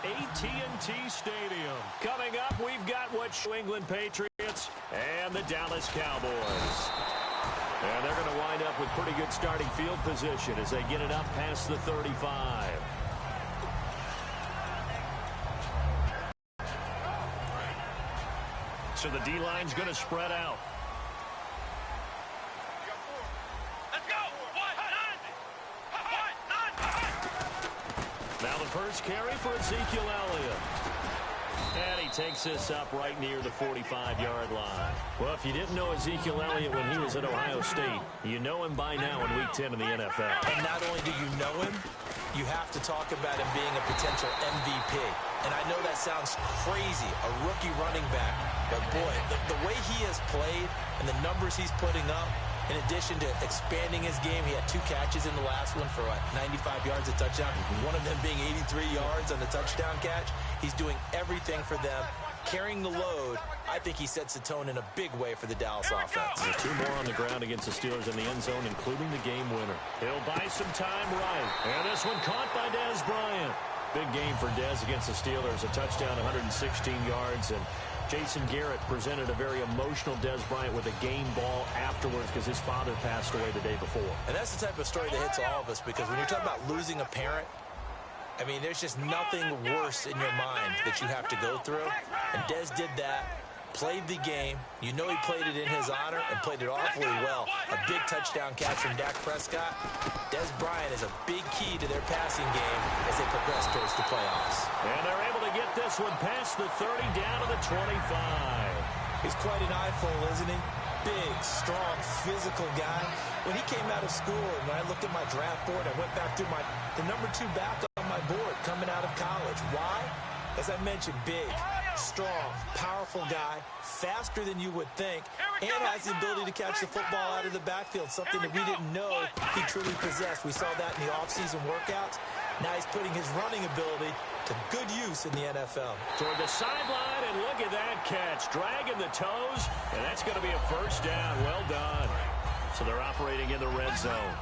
AT&T Stadium. Coming up, we've got New England Patriots and the Dallas Cowboys. And they're going to wind up with pretty good starting field position as they get it up past the 35. So the D-line's going to spread out. Now the first carry for Ezekiel Elliott. And he takes this up right near the 45-yard line. Well, if you didn't know Ezekiel Elliott when he was at Ohio State, you know him by now in Week 10 in the NFL. And not only do you know him, you have to talk about him being a potential MVP. And I know that sounds crazy, a rookie running back. But, boy, the way he has played and the numbers he's putting up, in addition to expanding his game, he had 2 catches in the last one for, 95 yards, a touchdown. One of them being 83 yards on the touchdown catch. He's doing everything for them, carrying the load. I think he sets the tone in a big way for the Dallas offense. 2 more on the ground against the Steelers in the end zone, including the game winner. He'll buy some time right. And this one caught by Dez Bryant. Big game for Dez against the Steelers. A touchdown, 116 yards, and Jason Garrett presented a very emotional Dez Bryant with a game ball afterwards because his father passed away the day before. And that's the type of story that hits all of us, because when you're talking about losing a parent, I mean, there's just nothing worse in your mind that you have to go through. And Dez did that, played the game. You know he played it in his honor and played it awfully well. A big touchdown catch from Dak Prescott. Dez Bryant is a big key to their passing game as they progress towards the playoffs. And they're able to get this one past the 30 down to the 25. He's quite an eyeful, isn't he? Big, strong, physical guy. When he came out of school, and when I looked at my draft board, I went back through the number 2 back on my board coming out of college. Why? As I mentioned, big, strong, powerful guy, faster than you would think, and has the ability to catch the football out of the backfield, something that we didn't know he truly possessed. We saw that in the offseason workouts. Now he's putting his running ability to good use in the NFL. Toward the sideline, and look at that catch. Dragging the toes, and that's going to be a first down. Well done. So they're operating in the red zone.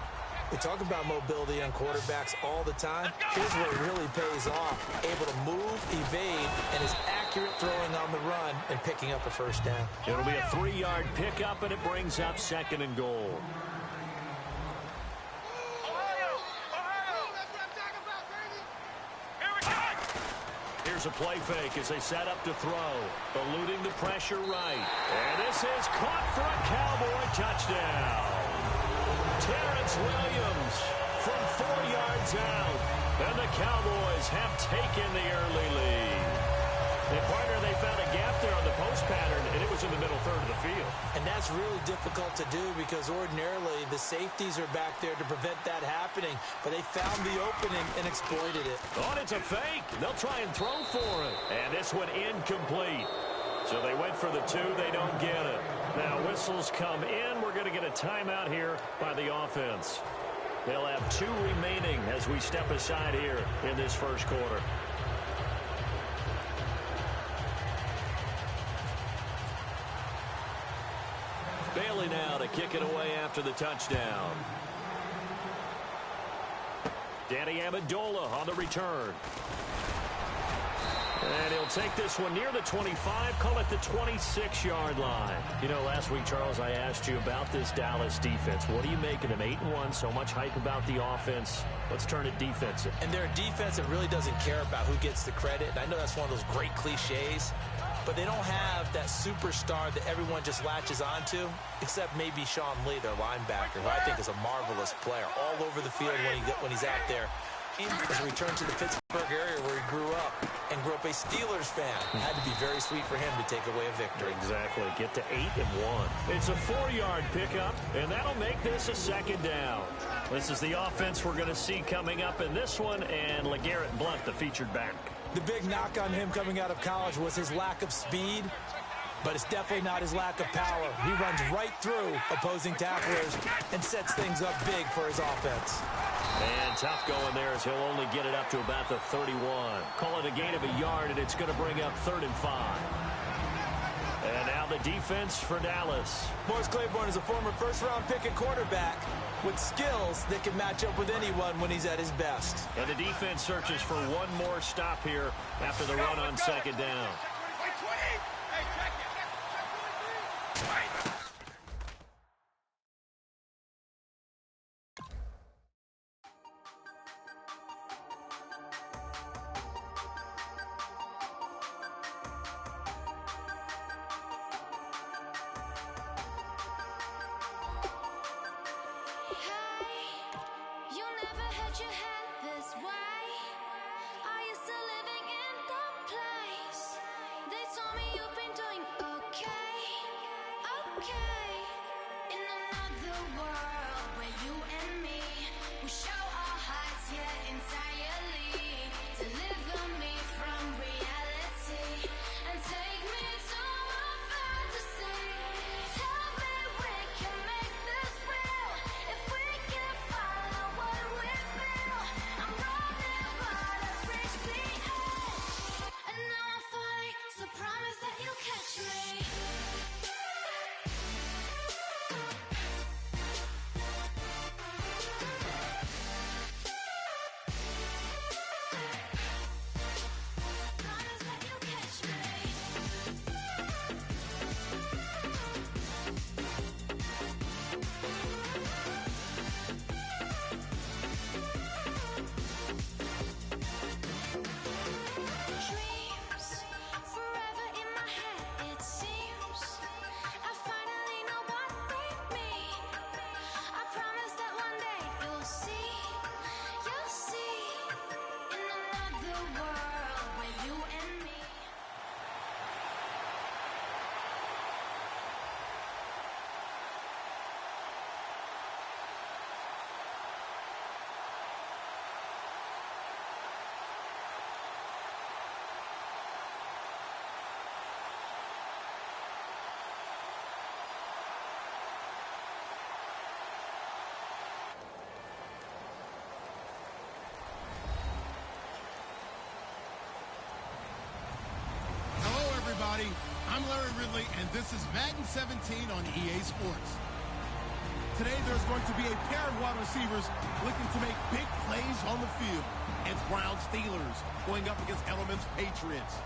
We talk about mobility on quarterbacks all the time. Here's where it really pays off. Able to move, evade, and is accurate throwing on the run and picking up a first down. It'll be a 3-yard pickup, and it brings up 2nd and goal. Here's a play fake as they set up to throw. Eluding the pressure right. And this is caught for a Cowboy touchdown. Terrence Williams from 4 yards out. And the Cowboys have taken the early lead. And partner, they found a gap there on the post pattern, and it was in the middle third of the field. And that's really difficult to do because ordinarily the safeties are back there to prevent that happening. But they found the opening and exploited it. Oh, and it's a fake. They'll try and throw for it. And this one incomplete. So they went for the 2. They don't get it. Now whistles come in. We're going to get a timeout here by the offense. They'll have 2 remaining as we step aside here in this first quarter. Bailey now to kick it away after the touchdown. Danny Amendola on the return. And he'll take this one near the 25, call it the 26-yard line. You know, last week, Charles, I asked you about this Dallas defense. What do you make of them? 8-1, so much hype about the offense. Let's turn it defensive. And they're a defense that really doesn't care about who gets the credit. And I know that's one of those great cliches, but they don't have that superstar that everyone just latches onto, except maybe Sean Lee, their linebacker, who I think is a marvelous player all over the field when he's out there. As a return to the Pittsburgh area where he grew up and grew up a Steelers fan. It had to be very sweet for him to take away a victory. Exactly. Get to 8-1. It's a 4-yard pickup, and that'll make this a 2nd down. This is the offense we're going to see coming up in this one, and LeGarrette Blount, the featured back. The big knock on him coming out of college was his lack of speed, but it's definitely not his lack of power. He runs right through opposing tacklers and sets things up big for his offense. And tough going there as he'll only get it up to about the 31. Call it a gain of a yard, and it's going to bring up 3rd and 5. And now the defense for Dallas. Morris Claiborne is a former first-round pick at quarterback. with skills that can match up with anyone when he's at his best. And the defense searches for one more stop here after the run on second down. I'm Larry Ridley, and this is Madden 17 on EA Sports. Today, there's going to be a pair of wide receivers looking to make big plays on the field. It's Browns Steelers going up against Elements Patriots.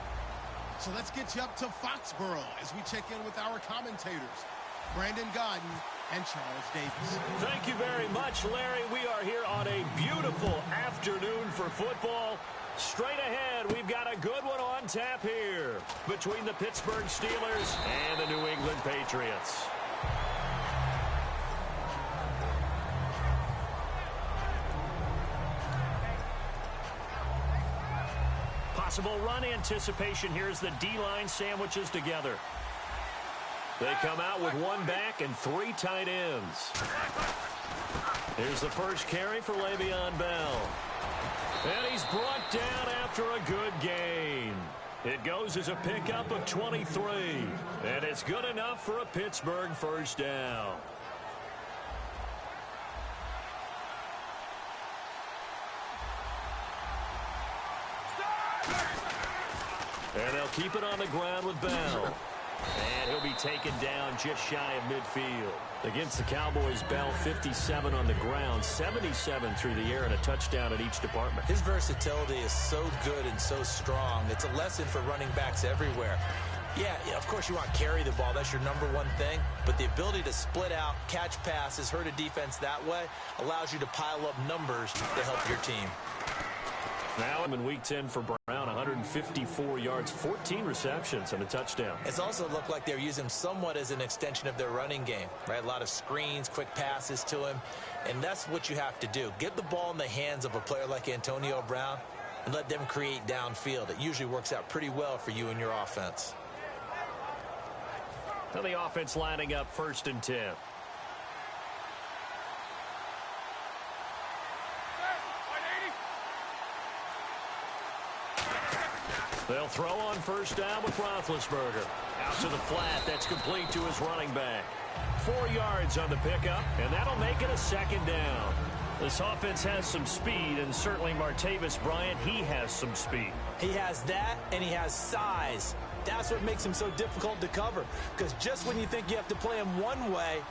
So let's get you up to Foxborough as we check in with our commentators, Brandon Godden and Charles Davis. Thank you very much, Larry. We are here on a beautiful afternoon for football. Straight ahead, we've got a good one on tap here between the Pittsburgh Steelers and the New England Patriots. Possible run anticipation here as the D-line sandwiches together. They come out with one back and three tight ends. Here's the first carry for Le'Veon Bell. And he's brought down after a good gain. It goes as a pickup of 23. And it's good enough for a Pittsburgh first down. And they'll keep it on the ground with Bell. And he'll be taken down just shy of midfield. Against the Cowboys, Bell 57 on the ground, 77 through the air, and a touchdown in each department. His versatility is so good and so strong. It's a lesson for running backs everywhere. Yeah, of course you want to carry the ball. That's your number one thing. But the ability to split out, catch passes, hurt a defense that way allows you to pile up numbers to help your team. Now in week 10 for Brown, 154 yards, 14 receptions, and a touchdown. It's also looked like they're using him somewhat as an extension of their running game, right? A lot of screens, quick passes to him, and that's what you have to do. Get the ball in the hands of a player like Antonio Brown and let them create downfield. It usually works out pretty well for you and your offense. Now the offense lining up 1st and 10. They'll throw on first down with Roethlisberger. Out to the flat. That's complete to his running back. 4 yards on the pickup, and that'll make it a 2nd down. This offense has some speed, and certainly Martavis Bryant, he has some speed. He has that, and he has size. That's what makes him so difficult to cover, because just when you think you have to play him one way,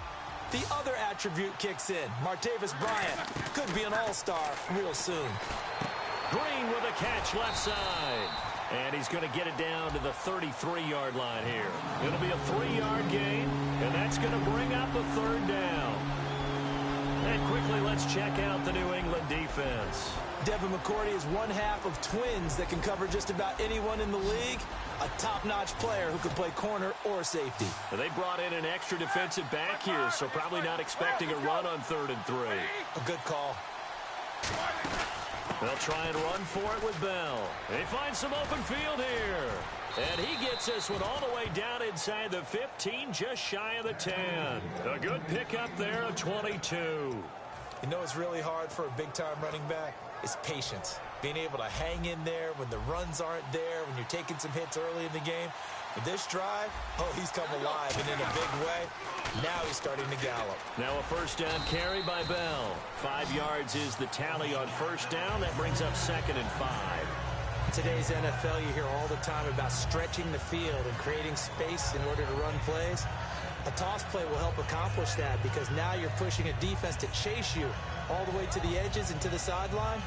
the other attribute kicks in. Martavis Bryant could be an all-star real soon. Green with a catch left side. And he's going to get it down to the 33-yard line here. It'll be a 3-yard gain, and that's going to bring up a third down. And quickly, let's check out the New England defense. Devin McCourty is one half of twins that can cover just about anyone in the league. A top-notch player who can play corner or safety. They brought in an extra defensive back here, so probably not expecting a run on 3rd and 3. A good call. They'll try and run for it with Bell. They find some open field here. And he gets this one all the way down inside the 15, just shy of the 10. A good pickup there, a 22. You know what's really hard for a big-time running back? Is patience. Being able to hang in there when the runs aren't there, when you're taking some hits early in the game. For this drive, oh, he's come alive and in a big way. Now he's starting to gallop. Now a first down carry by Bell. 5 yards is the tally on first down. That brings up 2nd and 5. In today's NFL, you hear all the time about stretching the field and creating space in order to run plays. A toss play will help accomplish that because now you're pushing a defense to chase you all the way to the edges and to the sideline.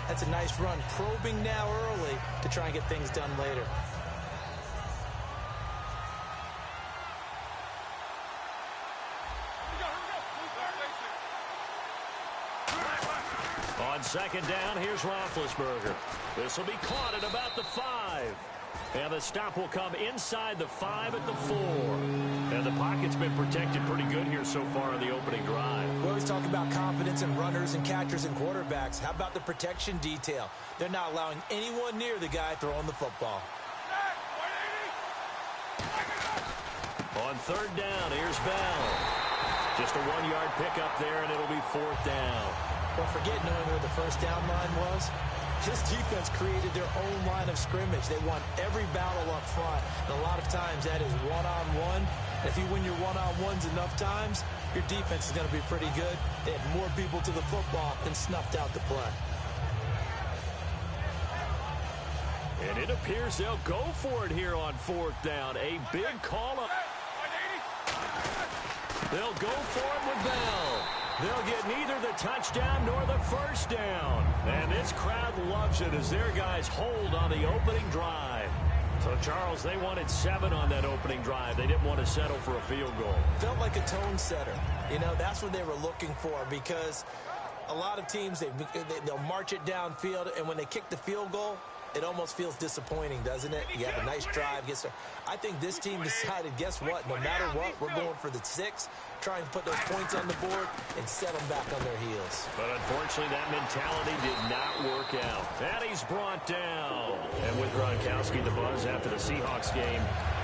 That's a nice run, probing now early to try and get things done later. On 2nd down, here's Roethlisberger. This will be caught at about the 5. And the stop will come inside the 5 at the 4. And the pocket's been protected pretty good here so far in the opening drive. We always talk about confidence in runners and catchers and quarterbacks. How about the protection detail? They're not allowing anyone near the guy throwing the football. On 3rd down, here's Bell. Just a 1-yard pickup there, and it'll be 4th down. Don't forget knowing where the first down line was. This defense created their own line of scrimmage. They won every battle up front. And a lot of times that is one-on-one. If you win your one-on-ones enough times, your defense is going to be pretty good. They had more people to the football and snuffed out the play. And it appears they'll go for it here on 4th down. A big call-up. They'll go for it with Bell. They'll get neither the touchdown nor the first down. And this crowd loves it as their guys hold on the opening drive. So, Charles, they wanted 7 on that opening drive. They didn't want to settle for a field goal. Felt like a tone setter. You know, that's what they were looking for because a lot of teams, they'll march it downfield, and when they kick the field goal, it almost feels disappointing, doesn't it? You have a nice drive. I think this team decided, guess what? No matter what, we're going for the 6, trying to put those points on the board and set them back on their heels. But unfortunately, that mentality did not work out. And he's brought down. And with Gronkowski, the buzz after the Seahawks game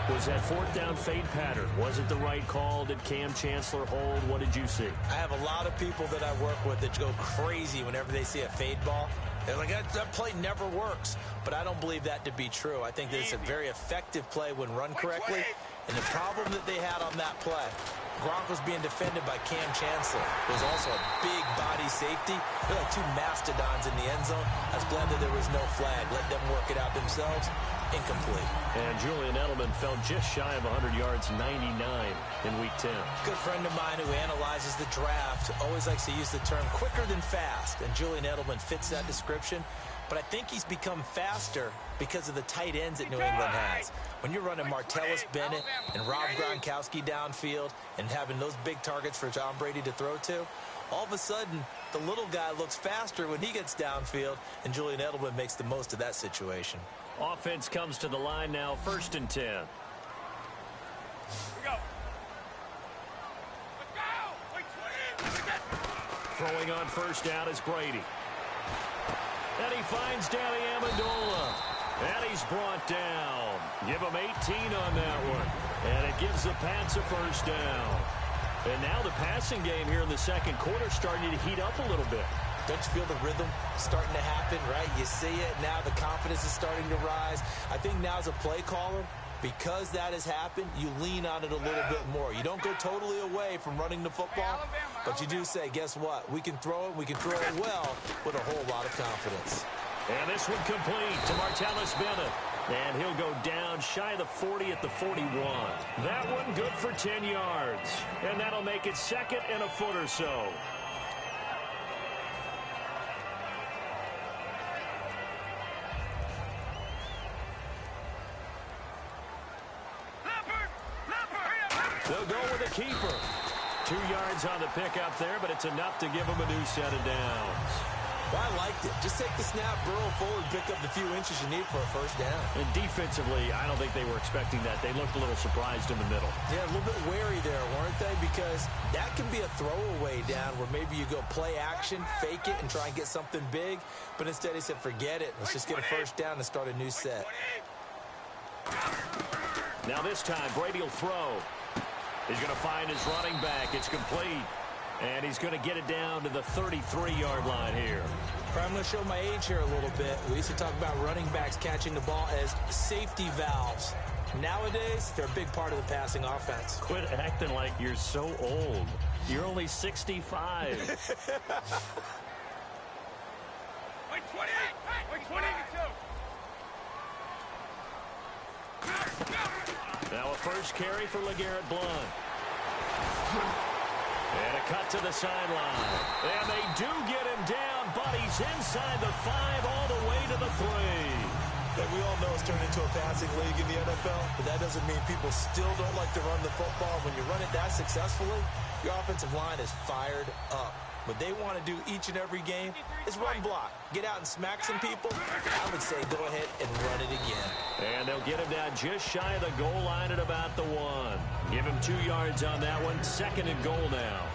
was that 4th down fade pattern. Was it the right call? Did Cam Chancellor hold? What did you see? I have a lot of people that I work with that go crazy whenever they see a fade ball. They're like, that play never works. But I don't believe that to be true. I think that it's a very effective play when run correctly. And the problem that they had on that play, Gronk was being defended by Cam Chancellor. It was also a big body safety. They're like 2 mastodons in the end zone. I was glad that there was no flag. Let them work it out themselves. Incomplete. And Julian Edelman fell just shy of 100 yards, 99 in Week 10. Good friend of mine who analyzes the draft always likes to use the term quicker than fast, and Julian Edelman fits that description. But I think he's become faster because of the tight ends that New England has. When you're running Martellus Bennett and Rob Gronkowski downfield and having those big targets for Tom Brady to throw to, all of a sudden, the little guy looks faster when he gets downfield, and Julian Edelman makes the most of that situation. Offense comes to the line now, 1st and 10. Here we go. Let's go. Throwing on first down is Brady. And he finds Danny Amendola. And he's brought down. Give him 18 on that one. And it gives the Pats a first down. And now the passing game here in the 2nd quarter starting to heat up a little bit. Don't you feel the rhythm starting to happen, right? You see it. Now the confidence is starting to rise. I think now as a play caller, because that has happened, you lean on it a little bit more. You don't go totally away from running the football, but you do say, guess what? We can throw it. We can throw it well with a whole lot of confidence. And this one complete to Martellus Bennett. And he'll go down shy of the 40 at the 41. That one good for 10 yards. And that'll make it second and a foot or so. They'll go with a keeper. 2 yards on the pickup there, but it's enough to give them a new set of downs. Well, I liked it. Just take the snap, burrow forward, pick up the few inches you need for a first down. And defensively, I don't think they were expecting that. They looked a little surprised in the middle. Yeah, a little bit wary there, weren't they? Because that can be a throwaway down where maybe you go play action, fake it, and try and get something big. But instead, he said, forget it. Let's just get a first down and start a new set. Now this time, Brady will throw. He's going to find his running back. It's complete. And he's going to get it down to the 33-yard line here. I'm going to show my age here a little bit. We used to talk about running backs catching the ball as safety valves. Nowadays, they're a big part of the passing offense. Quit acting like you're so old. You're only 65. Wait, 28! Wait, 22! Now a first carry for LeGarrette Blount. And a cut to the sideline. And they do get him down, but he's inside the 5 all the way to the 3. And we all know it's turned into a passing league in the NFL, but that doesn't mean people still don't like to run the football. When you run it that successfully, your offensive line is fired up. What they want to do each and every game is run block. Get out and smack some people. I would say go ahead and run it again. And they'll get him down just shy of the goal line at about the 1. Give him 2 yards on that one. Second and goal now.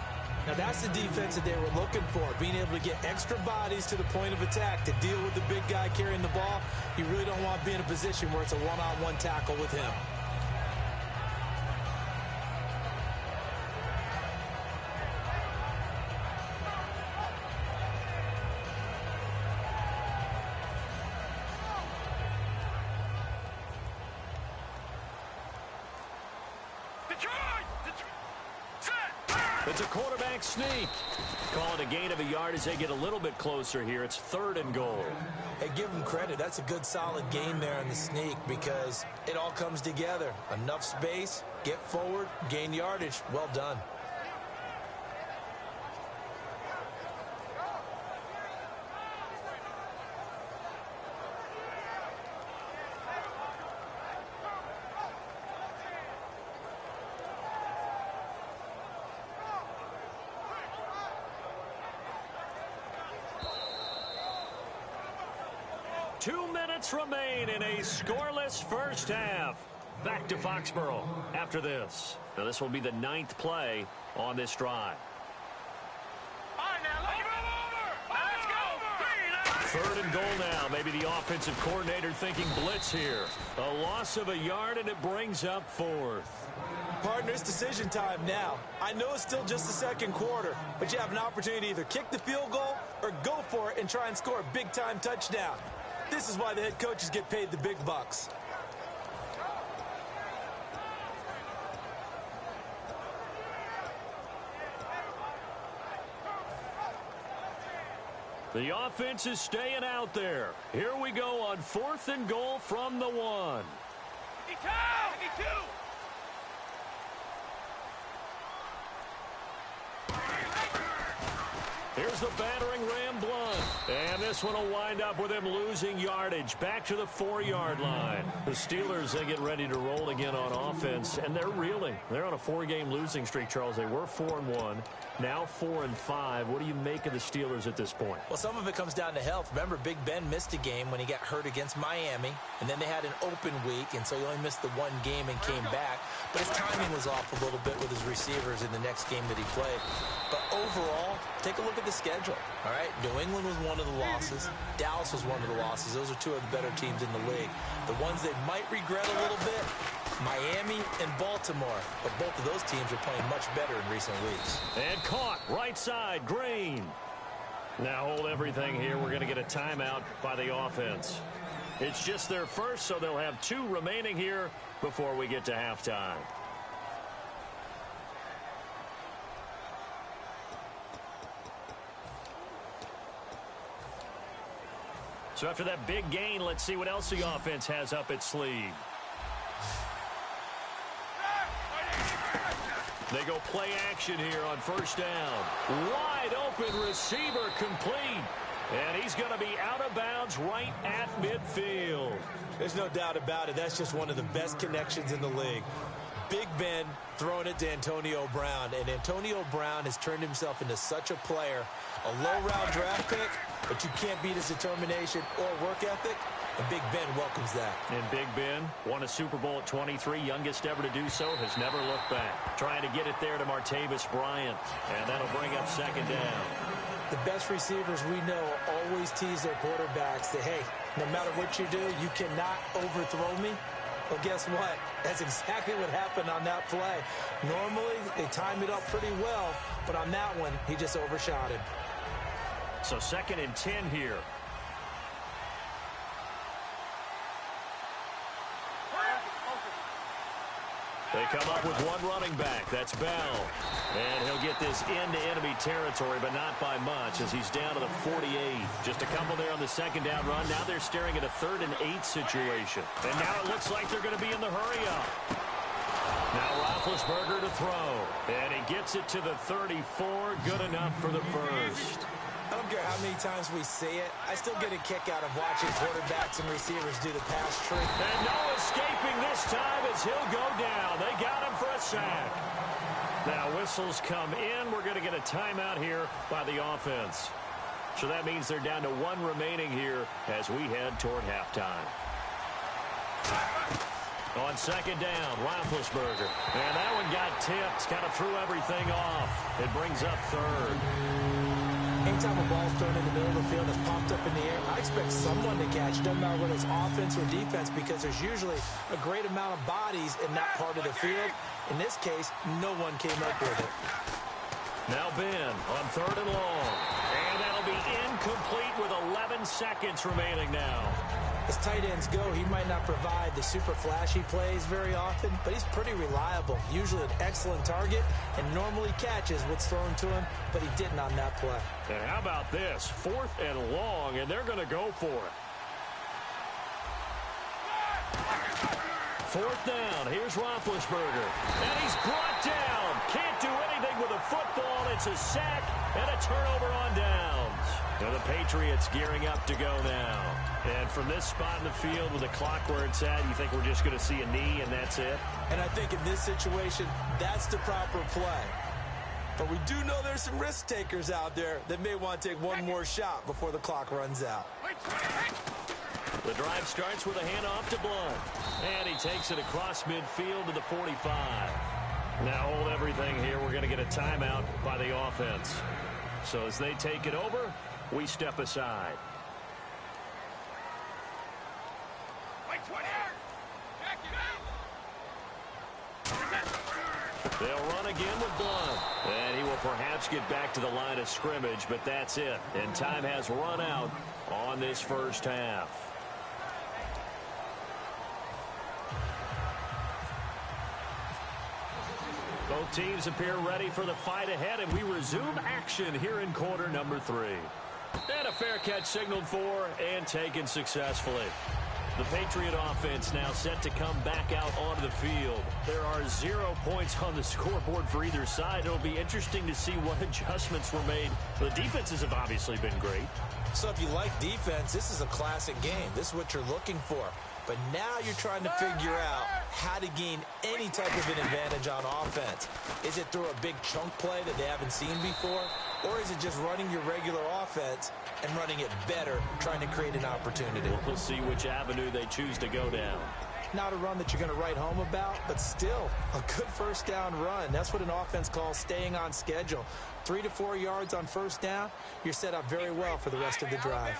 Now that's the defense that they were looking for, being able to get extra bodies to the point of attack to deal with the big guy carrying the ball. You really don't want to be in a position where it's a one-on-one tackle with him. It's a quarterback sneak. Call it a gain of a yard as they get a little bit closer here. It's 3rd and goal. Hey, give them credit. That's a good, solid gain there in the sneak because it all comes together. Enough space, get forward, gain yardage. Well done. Remain in a scoreless first half. Back to Foxborough after this. Now this will be the 9th play on this drive. All right, now, let's go. 3rd and goal now. Maybe the offensive coordinator thinking blitz here. A loss of a yard, and it brings up 4th. Partner, it's decision time now. I know it's still just the second quarter, but you have an opportunity to either kick the field goal or go for it and try and score a big-time touchdown. This is why the head coaches get paid the big bucks. The offense is staying out there. Here we go on 4th and goal from the 1. 52! Here's the battering ram Blount. And this one will wind up with him losing yardage. Back to the 4-yard line. The Steelers, they get ready to roll again on offense, and they're reeling. They're on a 4-game losing streak, Charles. They were 4-1, now 4-5. What do you make of the Steelers at this point? Well, some of it comes down to health. Remember, Big Ben missed a game when he got hurt against Miami, and then they had an open week, and so he only missed the 1 game and came back. But his timing was off a little bit with his receivers in the next game that he played. But overall, take a look at the schedule. All right, New England was one of the losses. Dallas was one of the losses. Those are 2 of the better teams in the league. The ones they might regret a little bit, Miami and Baltimore. But both of those teams are playing much better in recent weeks. And caught, right side, Green. Now hold everything here. We're going to get a timeout by the offense. It's just their first, so they'll have 2 remaining here before we get to halftime. So after that big gain, let's see what else the offense has up its sleeve. They go play action here on first down. Wide open receiver complete. And he's going to be out of bounds right at midfield. There's no doubt about it. That's just one of the best connections in the league. Big Ben throwing it to Antonio Brown. And Antonio Brown has turned himself into such a player. A low-round draft pick, but you can't beat his determination or work ethic. And Big Ben welcomes that. And Big Ben won a Super Bowl at 23, youngest ever to do so, has never looked back. Trying to get it there to Martavis Bryant, and that'll bring up second down. The best receivers we know always tease their quarterbacks that, hey, no matter what you do, you cannot overthrow me. Well, guess what? That's exactly what happened on that play. Normally, they time it up pretty well, but on that one, he just overshot him. So 2nd and 10 here. They come up with one running back. That's Bell. And he'll get this into enemy territory, but not by much as he's down to the 48. Just a couple there on the second down run. Now they're staring at a 3rd and 8 situation. And now it looks like they're going to be in the hurry-up. Now Roethlisberger to throw. And he gets it to the 34. Good enough for the first. I don't care how many times we see it. I still get a kick out of watching quarterbacks and receivers do the pass trick. And no escaping this time as he'll go down. They got him for a sack. Now whistles come in. We're going to get a timeout here by the offense. So that means they're down to 1 remaining here as we head toward halftime. On second down, Roethlisberger. And that one got tipped. Kind of threw everything off. It brings up 3rd. Anytime a ball's thrown in the middle of the field that's popped up in the air, I expect someone to catch it. Doesn't matter whether it's offense or defense, because there's usually a great amount of bodies in that part of the field. In this case, no one came up with it. Now Ben on 3rd and long. And that'll be incomplete with 11 seconds remaining now. As tight ends go, he might not provide the super flashy plays very often, but he's pretty reliable. Usually an excellent target and normally catches what's thrown to him, but he didn't on that play. And how about this? 4th and long, and they're going to go for it. 4th down. Here's Roethlisberger. And he's brought down. Can't do anything with a football. It's a sack and a turnover on downs. Now the Patriots gearing up to go now. And from this spot in the field with the clock where it's at, you think we're just going to see a knee and that's it? And I think in this situation, that's the proper play. But we do know there's some risk takers out there that may want to take one more shot before the clock runs out. The drive starts with a handoff to Blunt. And he takes it across midfield to the 45. Now hold everything here. We're going to get a timeout by the offense. So as they take it over, we step aside. They'll run again with Blunt. And he will perhaps get back to the line of scrimmage, but that's it. And time has run out on this first half. Both teams appear ready for the fight ahead, and we resume action here in quarter number 3. And a fair catch signaled for and taken successfully. The Patriot offense now set to come back out onto the field. There are 0 points on the scoreboard for either side. It'll be interesting to see what adjustments were made. The defenses have obviously been great. So if you like defense, this is a classic game. This is what you're looking for. But now you're trying to figure out how to gain any type of an advantage on offense. Is it through a big chunk play that they haven't seen before? Or is it just running your regular offense and running it better, trying to create an opportunity? We'll see which avenue they choose to go down. Not a run that you're going to write home about, but still a good first down run. That's what an offense calls staying on schedule. 3 to 4 yards on first down, you're set up very well for the rest of the drive.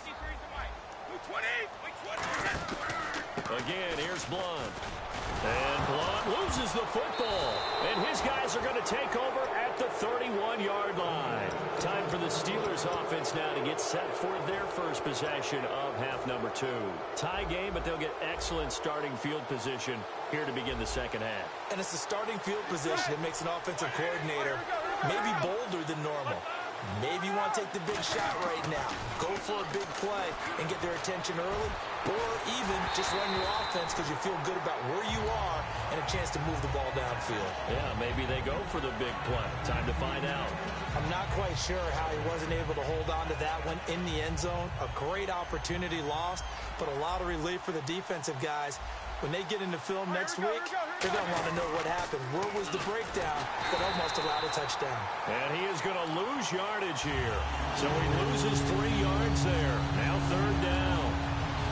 Again, here's Blunt. And Blunt loses the football. And his guys are going to take over at the 31-yard line. Time for the Steelers offense now to get set for their first possession of half number 2. Tie game, but they'll get excellent starting field position here to begin the second half. And it's the starting field position that makes an offensive coordinator maybe bolder than normal. Maybe you want to take the big shot right now. Go for a big play and get their attention early, or even just run your offense because you feel good about where you are and a chance to move the ball downfield. Yeah, maybe they go for the big play. Time to find out. I'm not quite sure how he wasn't able to hold on to that one in the end zone. A great opportunity lost, but a lot of relief for the defensive guys. When they get into film next week, they're going to want to know what happened. Where was the breakdown that almost allowed a touchdown? And he is going to lose yardage here. So he loses 3 yards there. Now 3rd down.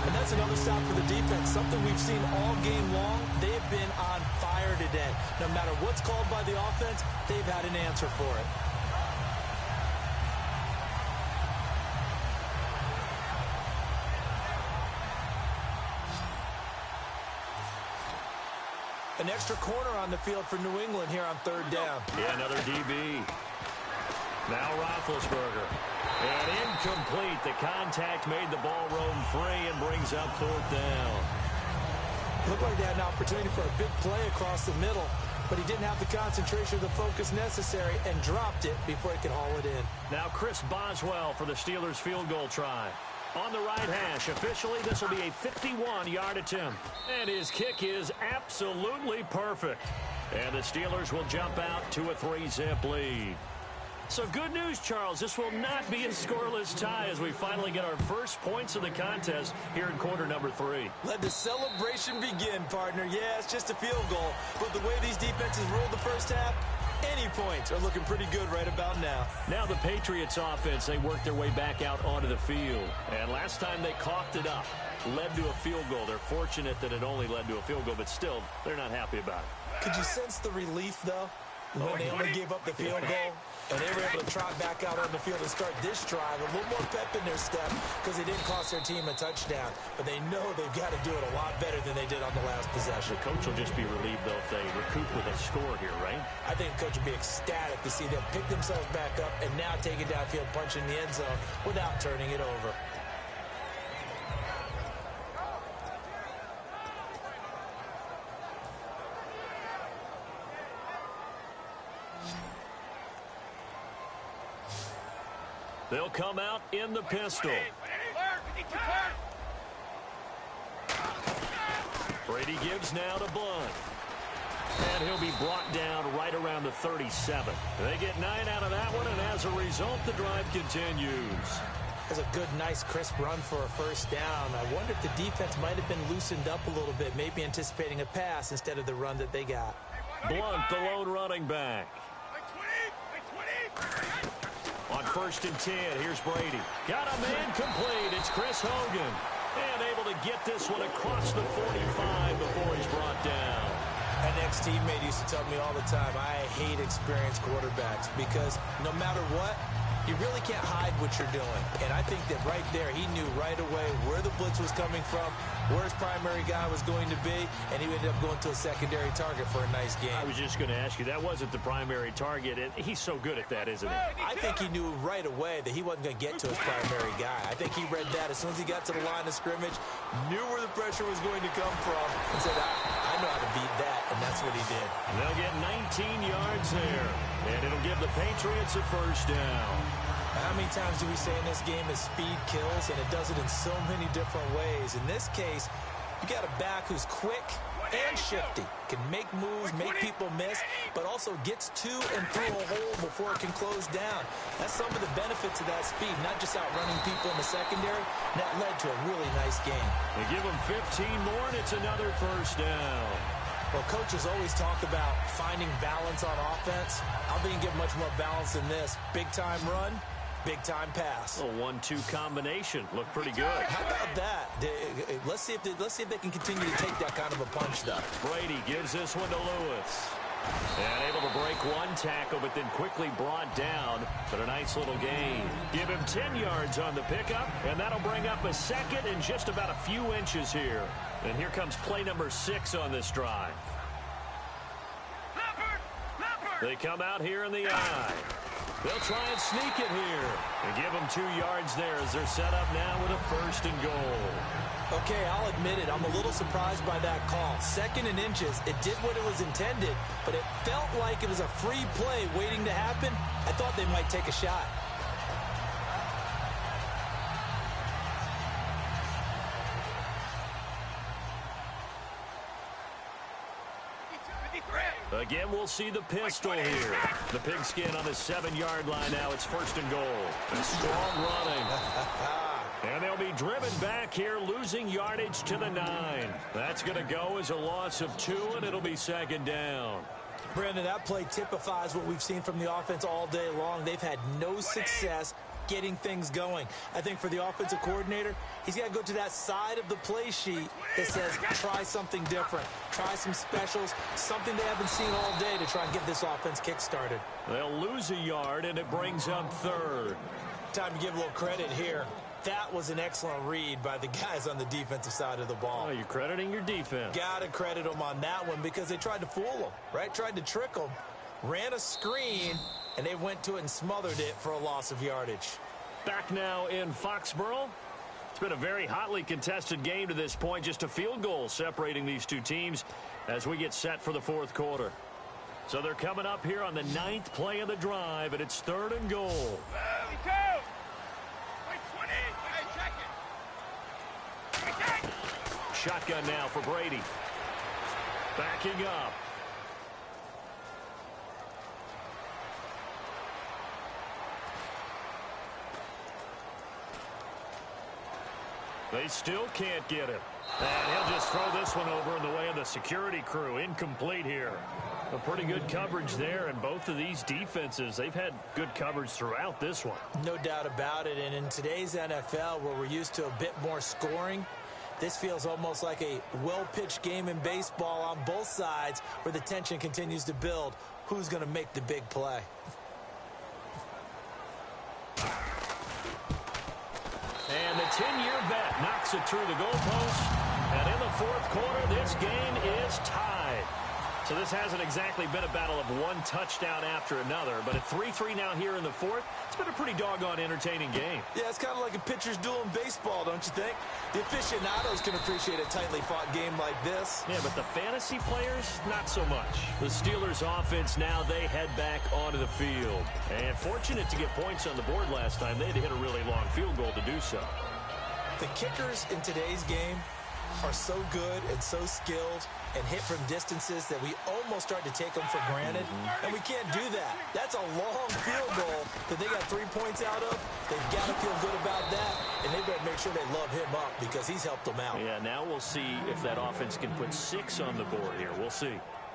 And that's another stop for the defense, something we've seen all game long. They have been on fire today. No matter what's called by the offense, they've had an answer for it. An extra corner on the field for New England here on 3rd down. Yeah, another DB. Now Roethlisberger. And incomplete. The contact made the ball roam free and brings up 4th down. Looked like they had an opportunity for a big play across the middle, but he didn't have the concentration or the focus necessary and dropped it before he could haul it in. Now Chris Boswell for the Steelers field goal try. On the right hash, officially, this will be a 51-yard attempt. And his kick is absolutely perfect. And the Steelers will jump out to a 3-zip lead. So good news, Charles. This will not be a scoreless tie as we finally get our first points of the contest here in quarter number 3. Let the celebration begin, partner. Yeah, it's just a field goal. But the way these defenses rolled the first half, any points are looking pretty good right about now. Now the Patriots offense, they worked their way back out onto the field. And last time they coughed it up, led to a field goal. They're fortunate that it only led to a field goal, but still, they're not happy about it. Could you sense the relief, though, when they only gave up the field goal? And they were able to trot back out on the field and start this drive. A little more pep in their step because they didn't cost their team a touchdown. But they know they've got to do it a lot better than they did on the last possession. The coach will just be relieved, though, if they recoup with a score here, right? I think the coach will be ecstatic to see them pick themselves back up and now take it downfield, punch in the end zone without turning it over. They'll come out in the pistol. Brady gives now to Blunt. And he'll be brought down right around the 37. They get 9 out of that one, and as a result, the drive continues. That's a good, nice, crisp run for a first down. I wonder if the defense might have been loosened up a little bit, maybe anticipating a pass instead of the run that they got. Blunt, the lone running back. On 1st and 10, here's Brady. Got a man complete. It's Chris Hogan. And able to get this one across the 45 before he's brought down. An ex-teammate used to tell me all the time, I hate experienced quarterbacks because no matter what, you really can't hide what you're doing. And I think that right there, he knew right away where the blitz was coming from, where his primary guy was going to be, and he ended up going to a secondary target for a nice game. I was just going to ask you, that wasn't the primary target, and he's so good at that, isn't he? I think he knew right away that he wasn't going to get to his primary guy. I think he read that as soon as he got to the line of scrimmage, knew where the pressure was going to come from, and said, I know how to beat that, and that's what he did. They'll get 19 yards there, and it'll give the Patriots a first down. How many times do we say in this game that speed kills, and it does it in so many different ways? In this case, you got a back who's quick and shifty, can make moves, make people miss, but also gets to and through a hole before it can close down. That's some of the benefits of that speed, not just outrunning people in the secondary. And that led to a really nice game. They give them 15 more, and it's another first down. Well, coaches always talk about finding balance on offense. I don't think you get much more balance than this. Big-time run, big-time pass. A 1-2 combination. Looked pretty good. How about that? Let's see if they can continue to take that kind of a punch, though. Brady gives this one to Lewis. And able to break one tackle, but then quickly brought down. But a nice little gain. Give him 10 yards on the pickup, and that'll bring up a second and just about a few inches here. And here comes play number 6 on this drive. They come out here in the eye. They'll try and sneak it here. And give them 2 yards there as they're set up now with a first and goal. Okay, I'll admit it. I'm a little surprised by that call. 2nd and inches. It did what it was intended, but it felt like it was a free play waiting to happen. I thought they might take a shot. Again, we'll see the pistol here. The pigskin on the 7-yard line now. It's 1st and goal. A strong running. And they'll be driven back here, losing yardage to the 9. That's going to go as a loss of 2, and it'll be 2nd down. Brandon, that play typifies what we've seen from the offense all day long. They've had no success getting things going. I think for the offensive coordinator, he's got to go to that side of the play sheet that says try something different, try some specials, something they haven't seen all day to try and get this offense kick-started. They'll lose a yard, and it brings up 3rd. Time to give a little credit here. That was an excellent read by the guys on the defensive side of the ball. Oh, you're crediting your defense. Got to credit them on that one because they tried to fool them, right? Tried to trick them, ran a screen, and they went to it and smothered it for a loss of yardage. Back now in Foxborough. It's been a very hotly contested game to this point. Just a field goal separating these two teams as we get set for the 4th quarter. So they're coming up here on the 9th play of the drive, and it's 3rd and goal. Shotgun now for Brady. Backing up. They still can't get him. And he'll just throw this one over in the way of the security crew. Incomplete here. A pretty good coverage there, and both of these defenses, they've had good coverage throughout this one. No doubt about it, and in today's NFL, where we're used to a bit more scoring, this feels almost like a well-pitched game in baseball on both sides where the tension continues to build. Who's going to make the big play? And the 10-year vet knocks it through the goalpost. And in the 4th quarter, this game is tied. So this hasn't exactly been a battle of one touchdown after another, but at 3-3 now here in the 4th, it's been a pretty doggone entertaining game. Yeah, it's kind of like a pitcher's duel in baseball, don't you think? The aficionados can appreciate a tightly fought game like this. Yeah, but the fantasy players, not so much. The Steelers' offense now, they head back onto the field. And fortunate to get points on the board last time. They had to hit a really long field goal to do so. The kickers in today's game are so good and so skilled and hit from distances that we almost start to take them for granted, and we can't do that. That's a long field goal that they got 3 points out of. They've got to feel good about that, and they better make sure they love him up because he's helped them out. Yeah, now we'll see if that offense can put 6 on the board here. We'll see.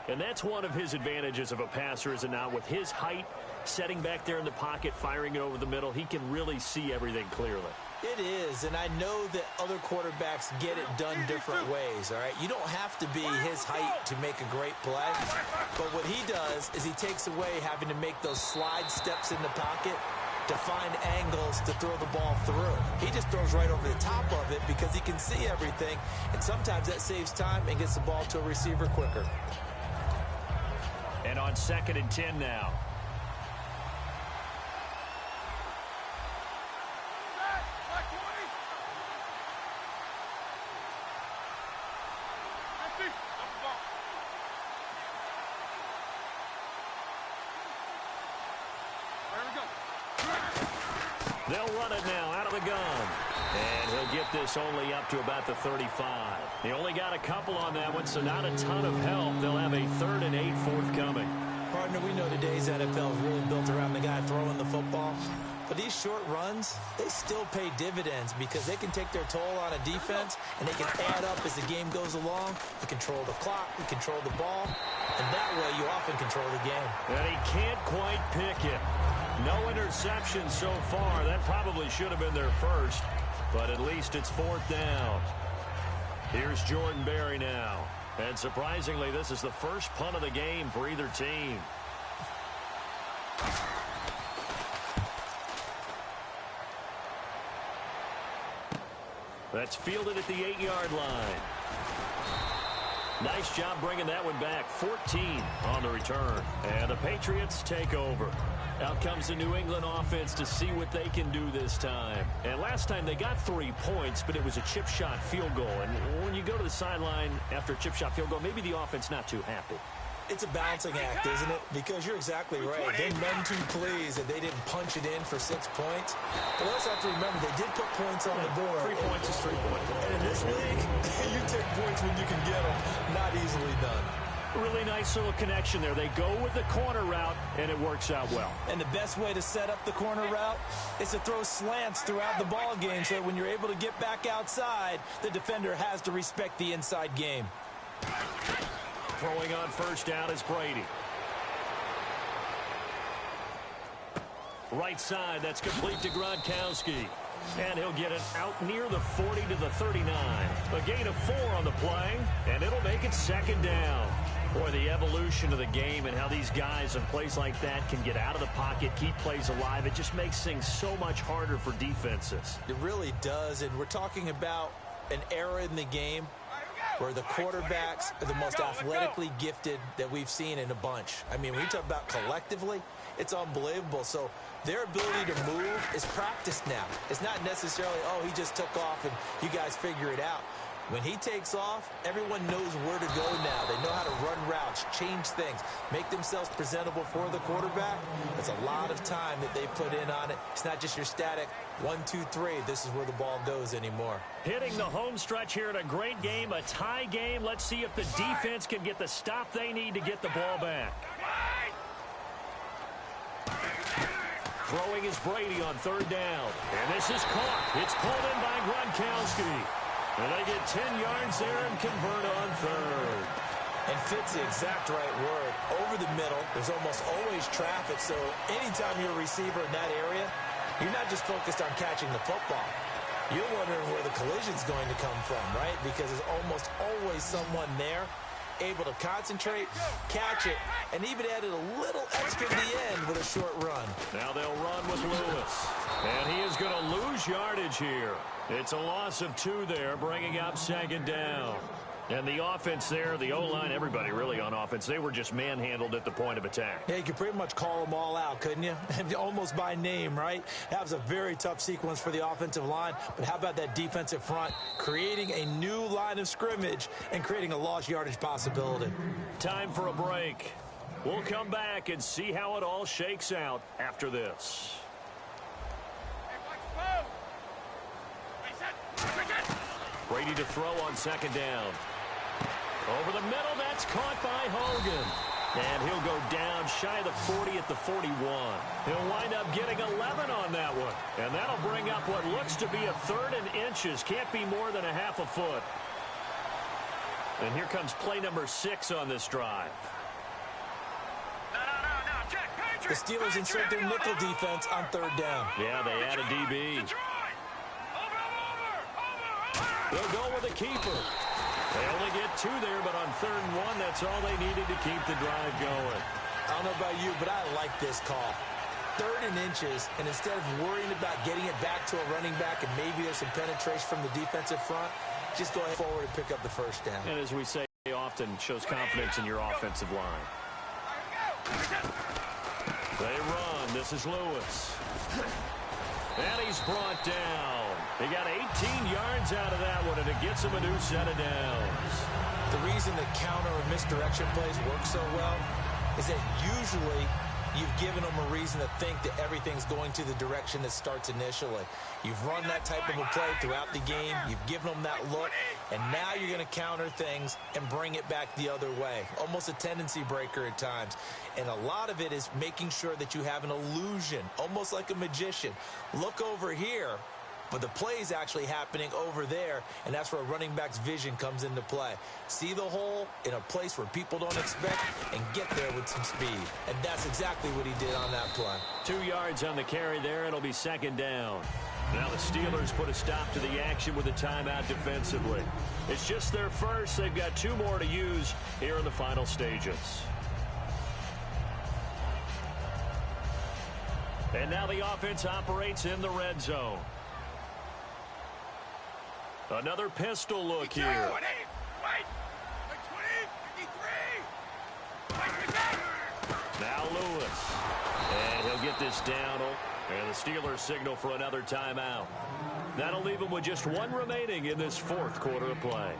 And that's one of his advantages of a passer, is it not? With his height, setting back there in the pocket, firing it over the middle, he can really see everything clearly. It is, and I know that other quarterbacks get it done different ways, all right? You don't have to be his height to make a great play, but what he does is he takes away having to make those slide steps in the pocket to find angles to throw the ball through. He just throws right over the top of it because he can see everything, and sometimes that saves time and gets the ball to a receiver quicker. And on 2nd and 10 now. They'll run it now out of the gun. And he'll get this only up to about the 35. They only got a couple on that one, so not a ton of help. They'll have a 3rd and 8 forthcoming. Partner, we know today's NFL is really built around the guy throwing the football. But these short runs, they still pay dividends because they can take their toll on a defense, and they can add up as the game goes along. You control the clock, you control the ball, and that way you often control the game. And he can't quite pick it. No interception so far. That probably should have been their first, but at least it's 4th down. Here's Jordan Berry now. And surprisingly, this is the first punt of the game for either team. That's fielded at the 8-yard line. Nice job bringing that one back. 14 on the return. And the Patriots take over. Out comes the New England offense to see what they can do this time. And last time they got 3 points, but it was a chip shot field goal. And when you go to the sideline after a chip shot field goal, maybe the offense not too happy. It's a balancing act, isn't it? Because you're exactly right. They're none too pleased that they didn't punch it in for 6 points. But also have to remember, they did put points on the board. 3 points is 3 points. And in this league, you take points when you can get them. Not easily done. Really nice little connection there. They go with the corner route, and it works out well. And the best way to set up the corner route is to throw slants throughout the ball game so that when you're able to get back outside, the defender has to respect the inside game. Throwing on first down is Brady. Right side, that's complete to Gronkowski. And he'll get it out near the 40 to the 39. A gain of 4 on the play, and it'll make it second down. Boy, the evolution of the game and how these guys in plays like that can get out of the pocket, keep plays alive, it just makes things so much harder for defenses. It really does, and we're talking about an era in the game where the quarterbacks are the most athletically gifted that we've seen in a bunch. I mean, when you talk about collectively, it's unbelievable. So their ability to move is practiced now. It's not necessarily, oh, he just took off and you guys figure it out. When he takes off, everyone knows where to go now. They know how to run routes, change things, make themselves presentable for the quarterback. It's a lot of time that they put in on it. It's not just your static 1, 2, 3. This is where the ball goes anymore. Hitting the home stretch here in a great game, a tie game. Let's see if the defense can get the stop they need to get the ball back. Throwing is Brady on third down. And this is caught. It's pulled in by Gronkowski. And they get 10 yards there and convert on third. And fits the exact right word. Over the middle, there's almost always traffic. So anytime you're a receiver in that area, you're not just focused on catching the football. You're wondering where the collision's going to come from, right? Because there's almost always someone there able to concentrate, catch it, and even added a little extra at the end with a short run. Now they'll run with Lewis. And he is going to lose yardage here. It's a loss of 2 there, bringing up second down. And the offense there, the O-line, everybody really on offense, they were just manhandled at the point of attack. Yeah, you could pretty much call them all out, couldn't you? Almost by name, right? That was a very tough sequence for the offensive line. But how about that defensive front creating a new line of scrimmage and creating a lost yardage possibility? Time for a break. We'll come back and see how it all shakes out after this. Brady to throw on second down. Over the middle, that's caught by Hogan. And he'll go down shy of the 40 at the 41. He'll wind up getting 11 on that one. And that'll bring up what looks to be a 3rd and inches. Can't be more than a half a foot. And here comes play number 6 on this drive. The Steelers insert their nickel defense on third down. Yeah, they add a DB. They'll go with a keeper. They only get 2 there, but on 3rd and 1, that's all they needed to keep the drive going. I don't know about you, but I like this call. 3rd and inches, and instead of worrying about getting it back to a running back and maybe there's some penetration from the defensive front, just go ahead forward and pick up the first down. And as we say often, shows confidence in your offensive line. They run. This is Lewis. And he's brought down. He got 18 yards out of that one, and it gets him a new set of downs. The reason the counter or misdirection plays work so well is that usually you've given them a reason to think that everything's going to the direction that starts initially. You've run that type of a play throughout the game. You've given them that look, and now you're going to counter things and bring it back the other way. Almost a tendency breaker at times. And a lot of it is making sure that you have an illusion, almost like a magician. Look over here, but the play is actually happening over there, and that's where a running back's vision comes into play. See the hole in a place where people don't expect and get there with some speed. And that's exactly what he did on that play. 2 yards on the carry there. It'll be second down. Now the Steelers put a stop to the action with a timeout defensively. It's just their first. They've got 2 more to use here in the final stages. And now the offense operates in the red zone. Another pistol look here. Now Lewis. And he'll get this down. And the Steelers signal for another timeout. That'll leave them with just 1 remaining in this 4th quarter of play.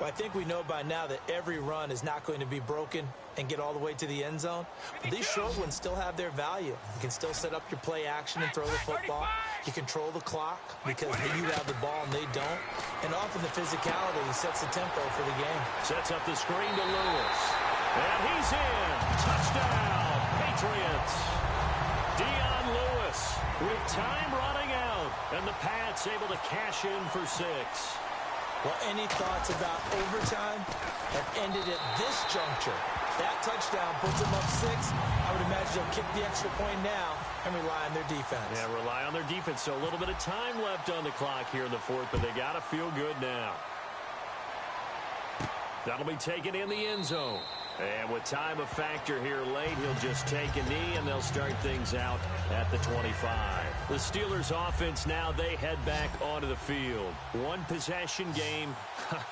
Well, I think we know by now that every run is not going to be broken and get all the way to the end zone. But these short ones still have their value. You can still set up your play action and throw the football. You control the clock because you have the ball and they don't. And often the physicality sets the tempo for the game. Sets up the screen to Lewis. And he's in. Touchdown, Patriots. Dion Lewis with time running out. And the Pats able to cash in for 6. Well, any thoughts about overtime have ended at this juncture. That touchdown puts them up 6. I would imagine they'll kick the extra point now and rely on their defense. Yeah, rely on their defense. So a little bit of time left on the clock here in the 4th, but they got to feel good now. That'll be taken in the end zone. And with time a factor here late, he'll just take a knee, and they'll start things out at the 25. The Steelers' offense now, they head back onto the field. One possession game,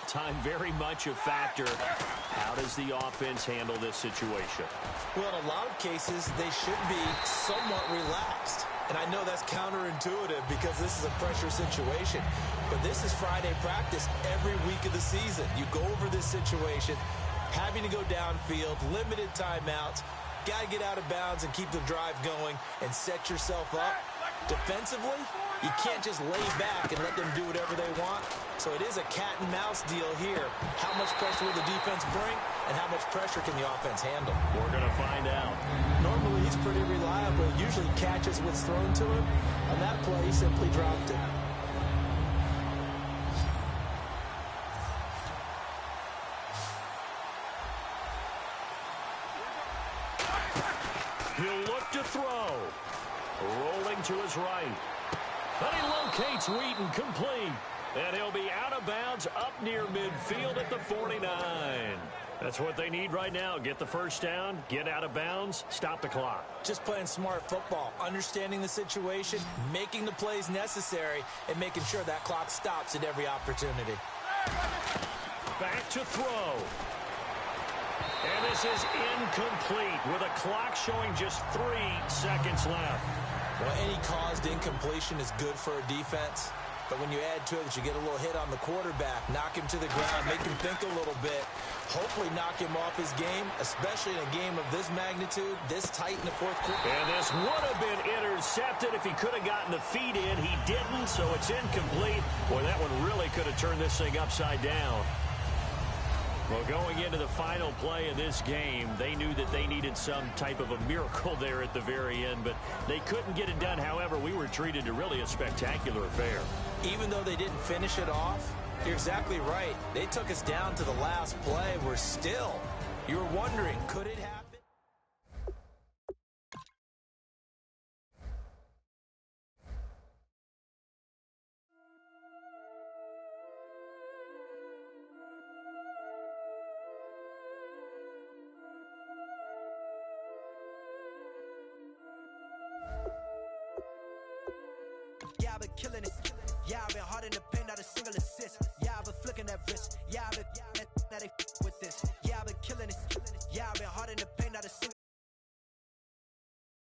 time very much a factor. How does the offense handle this situation? Well, in a lot of cases, they should be somewhat relaxed. And I know that's counterintuitive because this is a pressure situation. But this is Friday practice every week of the season. You go over this situation, having to go downfield, limited timeouts, got to get out of bounds and keep the drive going and set yourself up. Defensively, you can't just lay back and let them do whatever they want. So it is a cat and mouse deal here. How much pressure will the defense bring and how much pressure can the offense handle? We're going to find out. Normally, he's pretty reliable. Usually catches what's thrown to him. On that play, he simply dropped it. He'll look to throw. Rolling to his right. But he locates Wheaton complete. And he'll be out of bounds up near midfield at the 49. That's what they need right now. Get the first down, get out of bounds, stop the clock. Just playing smart football, understanding the situation, making the plays necessary, and making sure that clock stops at every opportunity. Back to throw. And this is incomplete with a clock showing just 3 seconds left. Well, any caused incompletion is good for a defense. But when you add to it that you get a little hit on the quarterback, knock him to the ground, make him think a little bit, hopefully knock him off his game, especially in a game of this magnitude, this tight in the 4th quarter. And this would have been intercepted if he could have gotten the feet in. He didn't, so it's incomplete. Boy, that one really could have turned this thing upside down. Well, going into the final play of this game, they knew that they needed some type of a miracle there at the very end, but they couldn't get it done. However, we were treated to really a spectacular affair. Even though they didn't finish it off, you're exactly right. They took us down to the last play. We're still, you were wondering, could it happen? Yeah, I've been killing it. Yeah, I've been hard in the paint, not a single assist. Yeah, I've been flicking that wrist. Yeah, I've been that they with this. Yeah, I've been killing it. Yeah, I've been hard in the paint, not a single